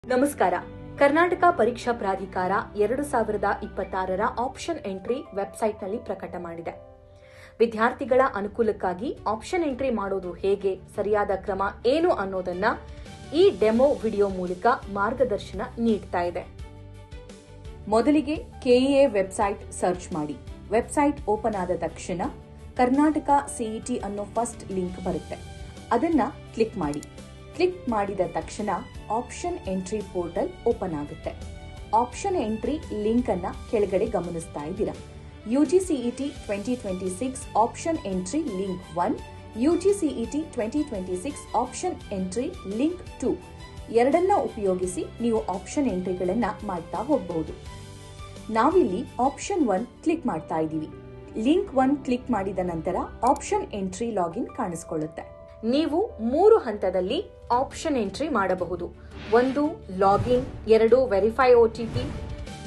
ನಮಸ್ಕಾರ. ಕರ್ನಾಟಕ ಪರೀಕ್ಷಾ ಪ್ರಾಧಿಕಾರ 2026ರ ಆಪ್ಷನ್ ಎಂಟ್ರಿ ವೆಬ್ಸೈಟ್ನಲ್ಲಿ ಪ್ರಕಟ ಮಾಡಿದೆ. ವಿದ್ಯಾರ್ಥಿಗಳ ಅನುಕೂಲಕ್ಕಾಗಿ ಆಪ್ಷನ್ ಎಂಟ್ರಿ ಮಾಡೋದು ಹೇಗೆ, ಸರಿಯಾದ ಕ್ರಮ ಏನು ಅನ್ನೋದನ್ನ ಈ ಡೆಮೋ ವಿಡಿಯೋ ಮೂಲಕ ಮಾರ್ಗದರ್ಶನ ನೀಡ್ತಾ ಇದೆ. ಮೊದಲಿಗೆ ಕೆಇಎ ವೆಬ್ಸೈಟ್ ಸರ್ಚ್ ಮಾಡಿ. ವೆಬ್ಸೈಟ್ ಓಪನ್ ಆದ ತಕ್ಷಣ ಕರ್ನಾಟಕ ಸಿಇಟಿ ಅನ್ನೋ ಫಸ್ಟ್ ಲಿಂಕ್ ಬರುತ್ತೆ. ಅದನ್ನ ಕ್ಲಿಕ್ ಮಾಡಿ. ಕ್ಲಿಕ್ ಮಾಡಿದ ತಕ್ಷಣ ಆಪ್ಷನ್ ಎಂಟ್ರಿ ಪೋರ್ಟಲ್ ಓಪನ್ ಆಗುತ್ತೆ. ಆಪ್ಷನ್ ಎಂಟ್ರಿ ಲಿಂಕ್ ಅನ್ನ ಕೆಳಗಡೆ ಗಮನಿಸ್ತಾ ಇದ್ದೀರಾ. UGCET 2026 option entry link 1, UGCET 2026 option entry link 2 ಎರಡನ್ನ ಉಪಯೋಗಿಸಿ ನೀವು ಆಪ್ಷನ್ ಎಂಟ್ರಿಗಳನ್ನ ಮಾಡ್ತಾ ಹೋಗಬಹುದು. ನಾವಿಲ್ಲಿ ಆಪ್ಷನ್ 1 ಕ್ಲಿಕ್ ಮಾಡ್ತಾ ಇದ್ದೀವಿ. ಲಿಂಕ್ 1 ಕ್ಲಿಕ್ ಮಾಡಿದ ನಂತರ ಆಪ್ಷನ್ ಎಂಟ್ರಿ ಲಾಗಿನ್ ಕಾಣಿಸಿಕೊಳ್ಳುತ್ತೆ. ನೀವು 3 ಹಂತದಲ್ಲಿ ಆಪ್ಷನ್ ಎಂಟ್ರಿ ಮಾಡಬಹುದು. 1 login, 2 verify OTP,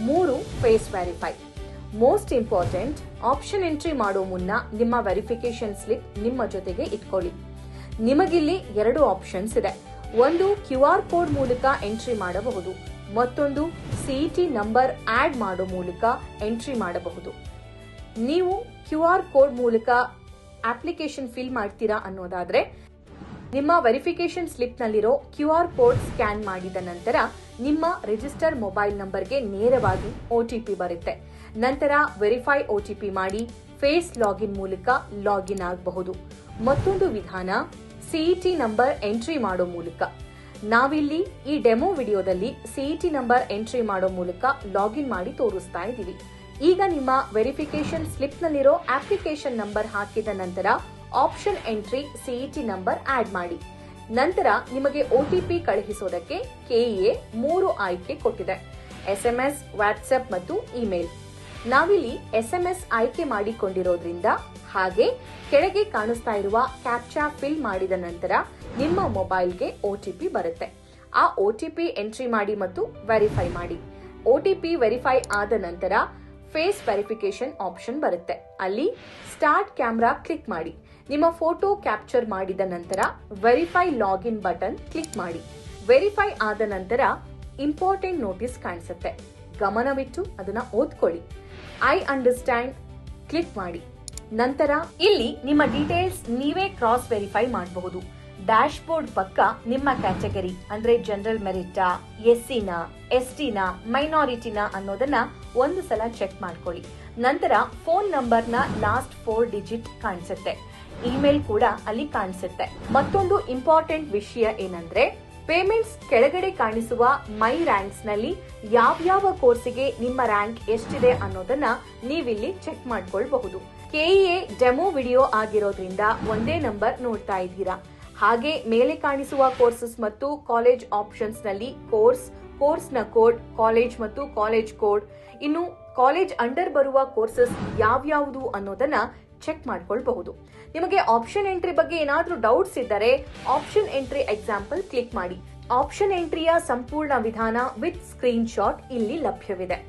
3 face verify. Most important, option entry ಮಾಡೋ ಮುನ್ನ ನಿಮ್ಮ ವೆರಿಫಿಕೇಶನ್ ಸ್ಲಿಪ್ ನಿಮ್ಮ ಜೊತೆಗೆ ಇಟ್ಕೊಳ್ಳಿ. ನಿಮಗಿಲ್ಲಿ 2 ಆಪ್ಷನ್ಸ್ ಇದೆ. ಒಂದು QR ಕೋಡ್ ಮೂಲಕ ಎಂಟ್ರಿ ಮಾಡಬಹುದು, ಮತ್ತೊಂದು ಸಿಇಟಿ ನಂಬರ್ ಆಡ್ ಮಾಡೋ ಮೂಲಕ ಎಂಟ್ರಿ ಮಾಡಬಹುದು. ನೀವು QR ಕೋಡ್ ಮೂಲಕ ಅಪ್ಲಿಕೇಶನ್ ಫಿಲ್ ಮಾಡ್ತೀರಾ ಅನ್ನೋದಾದ್ರೆ ನಿಮ್ಮ ವೆರಿಫಿಕೇಶನ್ ಸ್ಲಿಪ್ ನಲ್ಲಿರೋ QR ಕೋಡ್ ಸ್ಕ್ಯಾನ್ ಮಾಡಿದ ನಂತರ ನಿಮ್ಮ ರಿಜಿಸ್ಟರ್ ಮೊಬೈಲ್ ನಂಬರ್ಗೆ ನೇರವಾಗಿ OTP ಬರುತ್ತೆ. ನಂತರ ವೆರಿಫೈ OTP ಮಾಡಿ ಫೇಸ್ ಲಾಗಿನ್ ಮೂಲಕ ಲಾಗಿನ್ ಆಗಬಹುದು. ಮತ್ತೊಂದು ವಿಧಾನ ಸಿಇಟಿ ನಂಬರ್ ಎಂಟ್ರಿ ಮಾಡೋ ಮೂಲಕ. ನಾವಿಲ್ಲಿ ಈ ಡೆಮೋ ವಿಡಿಯೋದಲ್ಲಿ ಸಿಇಟಿ ನಂಬರ್ ಎಂಟ್ರಿ ಮಾಡೋ ಮೂಲಕ ಲಾಗಿನ್ ಮಾಡಿ ತೋರಿಸ್ತಾ ಇದ್ದೀವಿ. ಈಗ ನಿಮ್ಮ ವೆರಿಫಿಕೇಶನ್ ಸ್ಲಿಪ್ ನಲ್ಲಿರೋ ಅಪ್ಲಿಕೇಶನ್ ನಂಬರ್ ಹಾಕಿದ ನಂತರ option entry CET number add ಮಾಡಿ. ನಂತರ ನಿಮಗೆ OTP ಕಳುಹಿಸೋದಕ್ಕೆ ಕೆಇಎ 3 ಆಯ್ಕೆ ಕೊಟ್ಟಿದೆ: SMS, ವಾಟ್ಸ್ಆಪ್ ಮತ್ತು ಇಮೇಲ್. ನಾವಿಲ್ಲಿ SMS ಆಯ್ಕೆ ಮಾಡಿಕೊಂಡಿರೋದ್ರಿಂದ ಹಾಗೆ ಕೆಳಗೆ ಕಾಣಿಸ್ತಾ ಇರುವ ಕ್ಯಾಪ್ಚಾ ಫಿಲ್ ಮಾಡಿದ ನಂತರ ನಿಮ್ಮ ಮೊಬೈಲ್ಗೆ OTP ಬರುತ್ತೆ. ಆ OTP ಎಂಟ್ರಿ ಮಾಡಿ ಮತ್ತು ವೆರಿಫೈ ಮಾಡಿ. OTP ವೆರಿಫೈ ಆದ ನಂತರ ಫೇಸ್ ವೆರಿಫಿಕೇಶನ್ ಆಪ್ಷನ್ ಬರುತ್ತೆ. ಅಲ್ಲಿ ಸ್ಟಾರ್ಟ್ ಕ್ಯಾಮ್ರಾ ಕ್ಲಿಕ್ ಮಾಡಿ. ನಿಮ್ಮ ಫೋಟೋ ಕ್ಯಾಪ್ಚರ್ ಮಾಡಿದ ನಂತರ ವೆರಿಫೈ ಲಾಗಿನ್ ಬಟನ್ ಕ್ಲಿಕ್ ಮಾಡಿ. ವೆರಿಫೈ ಆದ ನಂತರ ಇಂಪಾರ್ಟೆಂಟ್ ನೋಟಿಸ್ ಕಾಣಿಸುತ್ತೆ. ಗಮನವಿಟ್ಟು ಅದನ್ನ ಓದ್ಕೊಳ್ಳಿ. ಐ ಅಂಡರ್ಸ್ಟ್ಯಾಂಡ್ ಕ್ಲಿಕ್ ಮಾಡಿ. ನಂತರ ಇಲ್ಲಿ ನಿಮ್ಮ ಡೀಟೇಲ್ಸ್ ನೀವೇ ಕ್ರಾಸ್ ವೆರಿಫೈ ಮಾಡಬಹುದು. ಡ್ಯಾಶ್ ಬೋರ್ಡ್ ಪಕ್ಕ ನಿಮ್ಮ ಕ್ಯಾಟಗರಿ ಅಂದ್ರೆ ಜನರಲ್ ಮೆರಿಟಾ, SCನ, STನ, ಮೈನಾರಿಟಿನ ಅನ್ನೋದನ್ನ ಒಂದು ಸಲ ಚೆಕ್ ಮಾಡ್ಕೊಳ್ಳಿ. ನಂತರ ಫೋನ್ ನಂಬರ್ನ ಲಾಸ್ಟ್ 4 ಡಿಜಿಟ್ ಕಾಣಿಸುತ್ತೆ. ಇಮೇಲ್ ಕೂಡ ಅಲ್ಲಿ ಕಾಣಿಸುತ್ತೆ. ಮತ್ತೊಂದು ಇಂಪಾರ್ಟೆಂಟ್ ವಿಷಯ ಏನಂದ್ರೆ ಪೇಮೆಂಟ್ಸ್ ಕೆಳಗಡೆ ಕಾಣಿಸುವ ಮೈ ರ್ಯಾಂಕ್ಸ್ ನಲ್ಲಿ ಯಾವ್ಯಾವ ಕೋರ್ಸಿಗೆ ನಿಮ್ಮ ರ್ಯಾಂಕ್ ಎಷ್ಟಿದೆ ಅನ್ನೋದನ್ನ ನೀವಿಲ್ಲಿ ಚೆಕ್ ಮಾಡ್ಕೊಳ್ಬಹುದು. ಕೆಇಎ ಡೆಮೋ ವಿಡಿಯೋ ಆಗಿರೋದ್ರಿಂದ ಒಂದೇ ನಂಬರ್ ನೋಡ್ತಾ ಇದ್ದೀರಾ. ಹಾಗೆ ಮೇಲೆ ಕಾಣಿಸುವ ಕೋರ್ಸಸ್ ಮತ್ತು ಕಾಲೇಜ್ ಆಪ್ಷನ್ಸ್ ನಲ್ಲಿ ಕೋರ್ಸ್ನ ಕೋಡ್, ಕಾಲೇಜ್ ಮತ್ತು ಕಾಲೇಜ್ ಕೋಡ್, ಇನ್ನು ಕಾಲೇಜ್ ಅಂಡರ್ ಬರುವ ಕೋರ್ಸಸ್ ಯಾವ್ಯಾವುದು ಅನ್ನೋದನ್ನ ಚೆಕ್ ಮಾಡ್ಕೊಳ್ಬಹುದು. ನಿಮಗೆ ಆಪ್ಷನ್ ಎಂಟ್ರಿ ಬಗ್ಗೆ ಏನಾದ್ರೂ ಡೌಟ್ಸ್ ಇದ್ದರೆ ಆಪ್ಷನ್ ಎಂಟ್ರಿ ಎಕ್ಸಾಂಪಲ್ ಕ್ಲಿಕ್ ಮಾಡಿ. ಆಪ್ಷನ್ ಎಂಟ್ರಿಯ ಸಂಪೂರ್ಣ ವಿಧಾನ ವಿತ್ ಸ್ಕ್ರೀನ್ ಶಾಟ್ ಇಲ್ಲಿ ಲಭ್ಯವಿದೆ.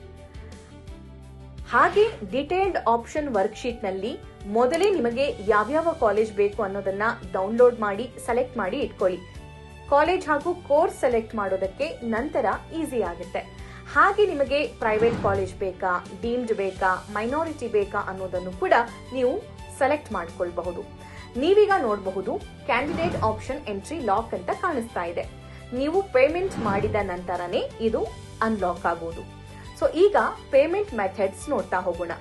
ಹಾಗೆ ಡಿಟೇಲ್ಡ್ ಆಪ್ಷನ್ ವರ್ಕ್ಶೀಟ್ ನಲ್ಲಿ ಮೊದಲೇ ನಿಮಗೆ ಯಾವ್ಯಾವ ಕಾಲೇಜ್ ಬೇಕು ಅನ್ನೋದನ್ನ ಡೌನ್ಲೋಡ್ ಮಾಡಿ ಸೆಲೆಕ್ಟ್ ಮಾಡಿ ಇಟ್ಕೊಳ್ಳಿ. ಕಾಲೇಜ್ ಹಾಗೂ ಕೋರ್ಸ್ ಸೆಲೆಕ್ಟ್ ಮಾಡೋದಕ್ಕೆ ನಂತರ ಈಸಿ ಆಗುತ್ತೆ. ಹಾಗೆ ನಿಮಗೆ ಪ್ರೈವೇಟ್ ಕಾಲೇಜ್ ಬೇಕಾ, ಡೀಮ್ಡ್ ಬೇಕಾ, ಮೈನಾರಿಟಿ ಬೇಕಾ ಅನ್ನೋದನ್ನು ಕೂಡ ನೀವು ಸೆಲೆಕ್ಟ್ ಮಾಡ್ಕೊಳ್ಬಹುದು. ನೀವೀಗ ನೋಡಬಹುದು ಕ್ಯಾಂಡಿಡೇಟ್ ಆಪ್ಷನ್ ಎಂಟ್ರಿ ಲಾಕ್ ಅಂತ ಕಾಣಿಸ್ತಾ ಇದೆ. ನೀವು ಪೇಮೆಂಟ್ ಮಾಡಿದ ನಂತರನೇ ಇದು ಅನ್ಲಾಕ್ ಆಗೋದು. ಸೊ ಈಗ ಪೇಮೆಂಟ್ ಮೆಥಡ್ಸ್ ನೋಡ್ತಾ ಹೋಗೋಣ.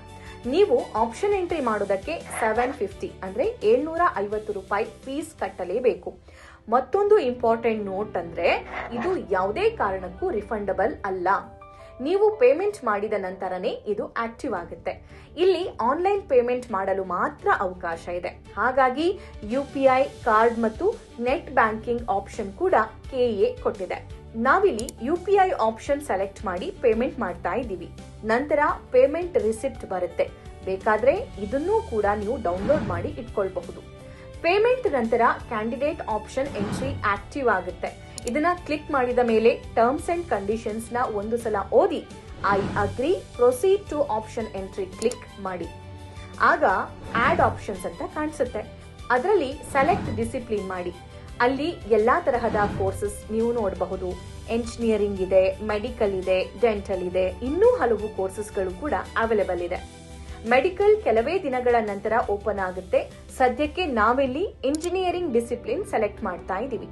ನೀವು ಆಪ್ಷನ್ ಎಂಟ್ರಿ ಮಾಡೋದಕ್ಕೆ 750 ಅಂದ್ರೆ 750 ರೂಪಾಯಿ ಫೀಸ್ ಕಟ್ಟಲೇಬೇಕು. ಮತ್ತೊಂದು ಇಂಪಾರ್ಟೆಂಟ್ ನೋಟ್ ಅಂದ್ರೆ ಇದು ಯಾವುದೇ ಕಾರಣಕ್ಕೂ ರಿಫಂಡಬಲ್ ಅಲ್ಲ. ನೀವು ಪೇಮೆಂಟ್ ಮಾಡಿದ ನಂತರನೇ ಇದು ಆಕ್ಟಿವ್ ಆಗುತ್ತೆ. ಇಲ್ಲಿ ಆನ್ಲೈನ್ ಪೇಮೆಂಟ್ ಮಾಡಲು ಮಾತ್ರ ಅವಕಾಶ ಇದೆ. ಹಾಗಾಗಿ UPI ಕಾರ್ಡ್ ಮತ್ತು ನೆಟ್ ಬ್ಯಾಂಕಿಂಗ್ ಆಪ್ಷನ್ ಕೂಡ ಕೆಇಎ ಕೊಟ್ಟಿದೆ. ನಾವಿಲ್ಲಿ UPI ಆಪ್ಷನ್ ಸೆಲೆಕ್ಟ್ ಮಾಡಿ ಪೇಮೆಂಟ್ ಮಾಡ್ತಾ ಇದ್ದೀವಿ. ನಂತರ ಪೇಮೆಂಟ್ ರಿಸಿಪ್ಟ್ ಬರುತ್ತೆ. ಬೇಕಾದ್ರೆ ಇದನ್ನೂ ಕೂಡ ನೀವು ಡೌನ್ಲೋಡ್ ಮಾಡಿ ಇಟ್ಕೊಳ್ಬಹುದು. ಪೇಮೆಂಟ್ ನಂತರ ಕ್ಯಾಂಡಿಡೇಟ್ ಆಪ್ಷನ್ ಎಂಟ್ರಿ ಆಕ್ಟಿವ್ ಆಗುತ್ತೆ. ಇದನ್ನ ಕ್ಲಿಕ್ ಮಾಡಿದ ಮೇಲೆ ಟರ್ಮ್ಸ್ ಅಂಡ್ ಕಂಡೀಷನ್ಸ್ ನ ಒಂದು ಸಲ ಓದಿ I agree proceed to option entry click ಮಾಡಿ. ಆಗ ಆಡ್ ಆಪ್ಷನ್ಸ್ ಅಂತ ಕಾಣಿಸುತ್ತೆ. ಅದರಲ್ಲಿ ಸೆಲೆಕ್ಟ್ ಡಿಸಿಪ್ಲಿನ್ ಮಾಡಿ. ಅಲ್ಲಿ ಎಲ್ಲಾ ತರಹದ ಕೋರ್ಸಸ್ ನೀವು ನೋಡಬಹುದು. ಎಂಜಿನಿಯರಿಂಗ್ ಇದೆ, ಮೆಡಿಕಲ್ ಇದೆ, ಡೆಂಟಲ್ ಇದೆ, ಇನ್ನೂ ಹಲವು ಕೋರ್ಸಸ್ಗಳು ಕೂಡ ಅವೈಲೇಬಲ್ ಇದೆ. ಮೆಡಿಕಲ್ ಕೆಲವೇ ದಿನಗಳ ನಂತರ ಓಪನ್ ಆಗುತ್ತೆ. ಸದ್ಯಕ್ಕೆ ನಾವಿಲ್ಲಿ ಇಂಜಿನಿಯರಿಂಗ್ ಡಿಸಿಪ್ಲಿನ್ ಸೆಲೆಕ್ಟ್ ಮಾಡ್ತಾ ಇದ್ದೀವಿ.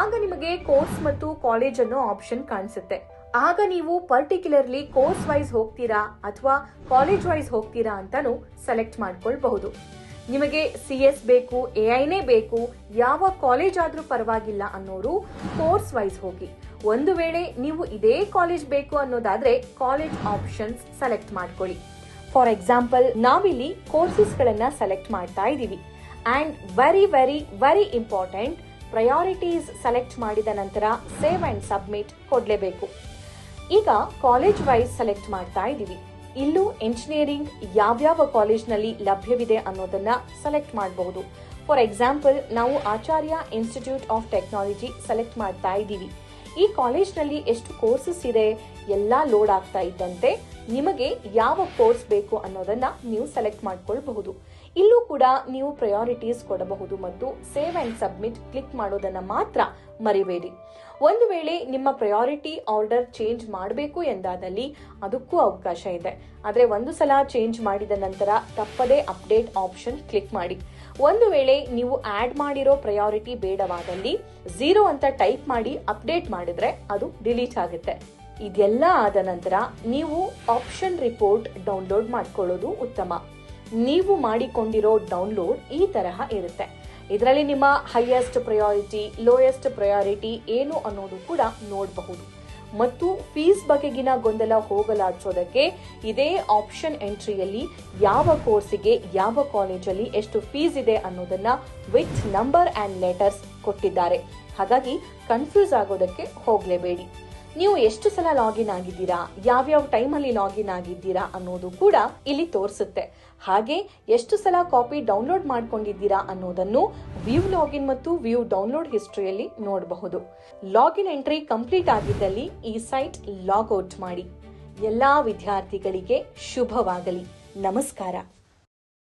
ಆಗ ನಿಮಗೆ ಕೋರ್ಸ್ ಮತ್ತು ಕಾಲೇಜ್ ಅನ್ನೋ ಆಪ್ಷನ್ ಕಾಣಿಸುತ್ತೆ. ಆಗ ನೀವು ಪರ್ಟಿಕ್ಯುಲರ್ಲಿ ಕೋರ್ಸ್ ವೈಸ್ ಹೋಗ್ತೀರಾ ಅಥವಾ ಕಾಲೇಜ್ ವೈಸ್ ಹೋಗ್ತೀರಾ ಅಂತಾನು ಸೆಲೆಕ್ಟ್ ಮಾಡ್ಕೊಳ್ಬಹುದು. ನಿಮಗೆ CS ಬೇಕು, AI ಬೇಕು, ಯಾವ ಕಾಲೇಜ್ ಆದ್ರೂ ಪರವಾಗಿಲ್ಲ ಅನ್ನೋರು ಕೋರ್ಸ್ ವೈಸ್ ಹೋಗಿ. ಒಂದು ವೇಳೆ ನೀವು ಇದೇ ಕಾಲೇಜ್ ಬೇಕು ಅನ್ನೋದಾದ್ರೆ ಕಾಲೇಜ್ ಆಪ್ಷನ್ಸ್ ಸೆಲೆಕ್ಟ್ ಮಾಡ್ಕೊಳ್ಳಿ. ಫಾರ್ ಎಕ್ಸಾಂಪಲ್, ನಾವಿಲ್ಲಿ ಕೋರ್ಸಸ್ ಗಳನ್ನ ಸೆಲೆಕ್ಟ್ ಮಾಡ್ತಾ ಇದ್ದೀವಿ. And very very very important, priorities select ಮಾಡಿದ ನಂತರ ಸೇವ್ ಅಂಡ್ ಸಬ್ಮಿಟ್ ಕೊಡ್ಲೇಬೇಕು. ಈಗ ಕಾಲೇಜ್ ವೈಸ್ ಸೆಲೆಕ್ಟ್ ಮಾಡ್ತಾ ಇದ್ದೀವಿ. ಇಲ್ಲೂ ಎಂಜಿನಿಯರಿಂಗ್ ಯಾವ್ಯಾವ ಕಾಲೇಜ್ನಲ್ಲಿ ಲಭ್ಯವಿದೆ ಅನ್ನೋದನ್ನ ಸೆಲೆಕ್ಟ್ ಮಾಡಬಹುದು. ಫಾರ್ ಎಕ್ಸಾಂಪಲ್, ನಾವು ಆಚಾರ್ಯ ಇನ್ಸ್ಟಿಟ್ಯೂಟ್ ಆಫ್ ಟೆಕ್ನಾಲಜಿ ಸೆಲೆಕ್ಟ್ ಮಾಡ್ತಾ ಇದ್ದೀವಿ. ಈ ಕಾಲೇಜ್ನಲ್ಲಿ ಎಷ್ಟು ಕೋರ್ಸಸ್ ಇದೆ ಎಲ್ಲಾ ಲೋಡ್ ಆಗ್ತಾ ಇದ್ದಂತೆ ನಿಮಗೆ ಯಾವ ಕೋರ್ಸ್ ಬೇಕು ಅನ್ನೋದನ್ನ ನೀವು ಸೆಲೆಕ್ಟ್ ಮಾಡ್ಕೊಳ್ಬಹುದು. ಇಲ್ಲೂ ಕೂಡ ನೀವು ಪ್ರಯಾರಿಟೀಸ್ ಕೊಡಬಹುದು ಮತ್ತು ಸೇವ್ ಅಂಡ್ ಸಬ್ಮಿಟ್ ಕ್ಲಿಕ್ ಮಾಡೋದನ್ನ ಮಾತ್ರ ಮರಿಬೇಡಿ. ಒಂದು ವೇಳೆ ನಿಮ್ಮ ಪ್ರಯಾರಿಟಿ ಆರ್ಡರ್ ಚೇಂಜ್ ಮಾಡಬೇಕು ಎಂದಾದಲ್ಲಿ ಅದಕ್ಕೂ ಅವಕಾಶ ಇದೆ. ಆದ್ರೆ ಒಂದು ಸಲ ಚೇಂಜ್ ಮಾಡಿದ ನಂತರ ತಪ್ಪದೇ ಅಪ್ಡೇಟ್ ಆಪ್ಷನ್ ಕ್ಲಿಕ್ ಮಾಡಿ. ಒಂದು ವೇಳೆ ನೀವು ಆಡ್ ಮಾಡಿರೋ ಪ್ರಯಾರಿಟಿ ಬೇಡವಾದಲ್ಲಿ 0 ಅಂತ ಟೈಪ್ ಮಾಡಿ ಅಪ್ಡೇಟ್ ಮಾಡಿದ್ರೆ ಅದು ಡಿಲೀಟ್ ಆಗುತ್ತೆ. ಇದೆಲ್ಲ ಆದ ನಂತರ ನೀವು ಆಪ್ಷನ್ ರಿಪೋರ್ಟ್ ಡೌನ್ಲೋಡ್ ಮಾಡ್ಕೊಳ್ಳೋದು ಉತ್ತಮ. ನೀವು ಮಾಡಿಕೊಂಡಿರೋ ಡೌನ್ಲೋಡ್ ಈ ತರಹ ಇರುತ್ತೆ. ಇದರಲ್ಲಿ ನಿಮ್ಮ ಹೈಯೆಸ್ಟ್ ಪ್ರಯಾರಿಟಿ, ಲೋಯೆಸ್ಟ್ ಪ್ರಯಾರಿಟಿ ಏನು ಅನ್ನೋದು ಕೂಡ ನೋಡಬಹುದು. ಮತ್ತು ಫೀಸ್ ಬಗೆಗಿನ ಗೊಂದಲ ಹೋಗಲಾಡಿಸೋದಕ್ಕೆ ಇದೇ ಆಪ್ಷನ್ ಎಂಟ್ರಿಯಲ್ಲಿ ಯಾವ ಕೋರ್ಸಿಗೆ ಯಾವ ಕಾಲೇಜಲ್ಲಿ ಎಷ್ಟು ಫೀಸ್ ಇದೆ ಅನ್ನೋದನ್ನ ವಿತ್ ನಂಬರ್ ಅಂಡ್ ಲೆಟರ್ಸ್ ಕೊಟ್ಟಿದ್ದಾರೆ. ಹಾಗಾಗಿ ಕನ್ಫ್ಯೂಸ್ ಆಗೋದಕ್ಕೆ ಹೋಗ್ಲೇಬೇಡಿ. ನೀವು ಎಷ್ಟು ಸಲ ಲಾಗಿನ್ ಆಗಿದ್ದೀರಾ, ಯಾವ್ಯಾವ ಟೈಮಲ್ಲಿ ಲಾಗಿನ್ ಆಗಿದ್ದೀರಾ ಅನ್ನೋದು ಕೂಡ ಇಲ್ಲಿ ತೋರಿಸುತ್ತೆ. ಹಾಗೆ ಎಷ್ಟು ಸಲ ಕಾಪಿ ಡೌನ್ಲೋಡ್ ಮಾಡ್ಕೊಂಡಿದ್ದೀರಾ ಅನ್ನೋದನ್ನು ವ್ಯೂ ಲಾಗಿನ್ ಮತ್ತು ವ್ಯೂ ಡೌನ್ಲೋಡ್ ಹಿಸ್ಟ್ರಿಯಲ್ಲಿ ನೋಡಬಹುದು. ಲಾಗಿನ್ ಎಂಟ್ರಿ ಕಂಪ್ಲೀಟ್ ಆಗಿದ್ದಲ್ಲಿ ಈ ಸೈಟ್ ಲಾಗ್ ಔಟ್ ಮಾಡಿ. ಎಲ್ಲಾ ವಿದ್ಯಾರ್ಥಿಗಳಿಗೆ ಶುಭವಾಗಲಿ. ನಮಸ್ಕಾರ.